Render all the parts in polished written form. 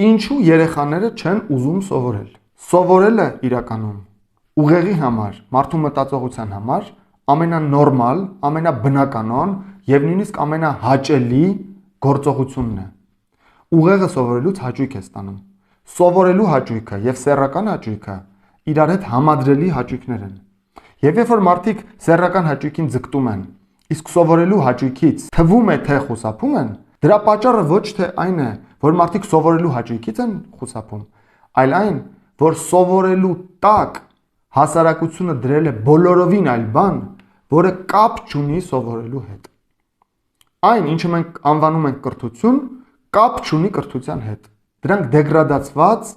Ինչու երեխաները չեն ուզում սովորել։ Սովորելը իրականում ուղեղի համար, մարդու մտածողության համար ամենանորմալ, ամենաբնականon եւ նույնիսկ ամենահաճելի գործողությունն է։ Ուղեղը սովորելուց հաճույք է ստանում։ Սովորելու հաճույքը եւ սեռական հաճույքը իրար հետ համադրելի հաճույքներ են։ Եվ երբ որ մարդիկ սեռական հաճույքին ձգտում են, իսկ սովորելու հաճույքից թվում է թե խուսափում են, դրա պատճառը ոչ թե այն է, որ մարդիկ սովորելու հաճույքից են խուսափում, այլ այն, որ սովորելու տակ հասարակությունը դրել է բոլորովին այլ բան, որը կապ չունի սովորելու հետ։ Այն, ինչը մենք անվանում ենք կրթություն, կապ չունի կրթության հետ։ Դրանք դեգրադացված,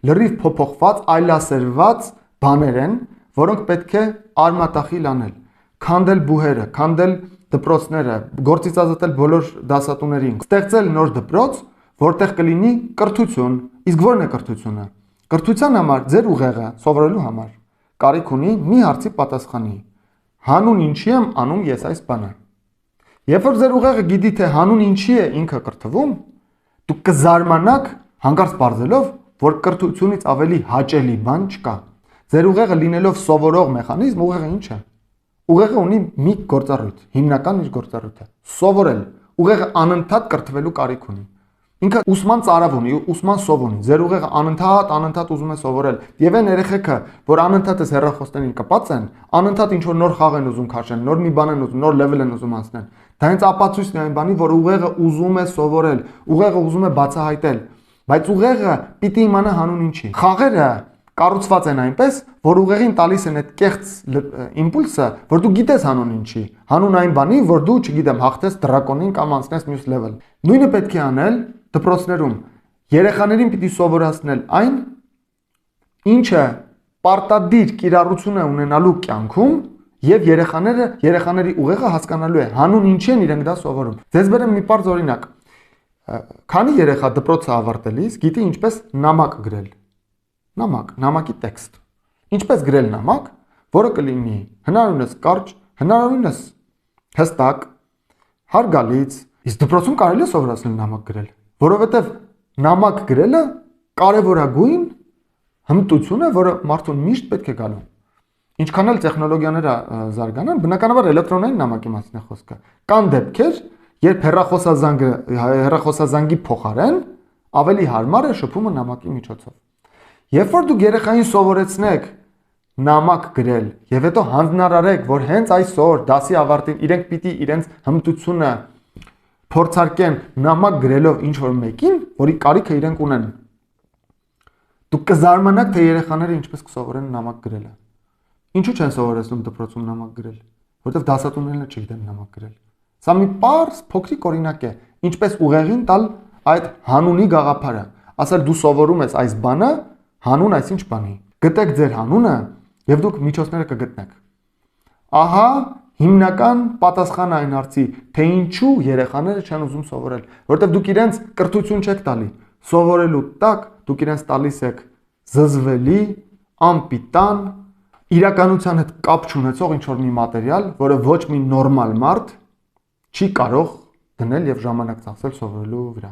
լրիվ փոփոխված, այլասերված բաներ են, որոնք պետք է արմատախիլ անել, քանդել բուհերը, քանդել դպրոցները, գործից ազատել բոլոր դասատուներին, ստեղծել նոր դպրոց, որտեղ կլինի կրթություն։ Իսկ ո՞րն է կրթությունը։ Կրթության համար ձեր ուղեղը սովորելու համար կարիք ունի մի հարցի պատասխանի։ Հանուն ինչի եմ անում ես այս բանը։ Երբ որ ձեր ուղեղը գիտի թե հանուն ինչի է ինքը կրթվում, դուք կզարմանաք հանկարծ բարձելով, որ կրթությունից ավելի հաճելի բան չկա։ Ձեր ուղեղը լինելով սովորող մեխանիզմ, ուղեղը ինչ է։ Ուղեղը ունի մի գործառույթ, հիմնական իր գործառույթը՝ սովորել։ Ուղեղը անընդհատ կրթվելու կարիք ունի։ Ինքը ուսման ծարավ ունի, ուսման սով ունի։ Ձեր ուղեղը անընդհատ ուզում է սովորել։ Եվ այն երեխեքը, որ անընդհատ հեռախոսներին կպած են, անընդհատ ինչ որ նոր խաղ են ուզում քաշեն, նոր մի բան են ուզում, նոր level են ուզում անցնել։ Դա հենց ապացույցն է այն բանի, որ ուղեղը ուզում է սովորել, ուղեղը ուզում է բացահայտել, բայց ուղեղը պիտի իմանա հանուն ինչի։ Խաղերը կառուցված են այնպես, որ ուղեղին տալիս են այդ կեղծ իմպուլսը, որ դու գիտես հանուն ինչի, հանուն այն բանի, որ դու, չգիտեմ, հաղթես դրակոնին կամ անցնես մյուս level։ Նույնը պետք է անել դպրոցներում։ Երեխաներին պիտի սովորացնել այն, ինչը պարտադիր կիրառություն է ունենալու կյանքում, եւ երեխաների ուղեղը հասկանալու է հանուն ինչի են իրենք դա սովորում։ Ձեզ բերեմ մի պարզ օրինակ։ Քանի երեխա դպրոցը ավարտելիս գիտի ինչպես նամակ գրել։ Նամակի տեքստ։ Ինչպես գրել նամակ, որը կլինի հնարավորինս կարճ, հնարավորինս հստակ, հարգալից։ Իսկ դպրոցում կարելի է սովորացնել նամակ գրել, որովհետև նամակ գրելը կարևորագույն հմտություն է, որը մարդուն միշտ պետք է գալու։ Ինչքան էլ տեխնոլոգիաները զարգանան, բնականաբար էլեկտրոնային նամակի մասին է խոսքը։ Կան դեպքեր, երբ հեռախոսազանգի փոխարեն ավելի հարմար է շփումը նամակի միջոցով։ Երբ որ դուք երեխային սովորեցնեք նամակ գրել եւ հետո հանձնարարեք, որ հենց այսօր դասի ավարտին իրենք պիտի իրենց հմտությունը փորձարկեն նամակ գրելով ինչ որ մեկին, որի կարիքը իրենք ունեն, դուք կզարմանաք, թե երեխաները ինչպես կսովորեն նամակ գրելը։ Ինչու չեն սովորեցնում դպրոցում նամակ գրել, որովհետեւ դասատուներն չգիտեն նամակ գրել։ Սա մի պարզ փոքրիկ օրինակ է, ինչպես ուղեղին տալ այդ հանունի գաղափարը, ասել դու սովորում ես այս բանը հանուն այսինչ բանի։ Գտեք ձեր հանունը եւ դուք միջոցները կգտնեք։ Ահա հիմնական պատասխանը այն հարցի, թե ինչու երեխաները չեն ուզում սովորել, որովհետեւ դուք իրենց կրթություն չեք տալի։ Սովորելու տակ դուք իրենց տալիս եք զզվելի, անպիտան, իրականության հետ կապ չունեցող ինչ որ մի մատերիալ, որը ոչ մի նորմալ մարդ չի կարող դնել եւ ժամանակ ծախսել սովորելու վրա։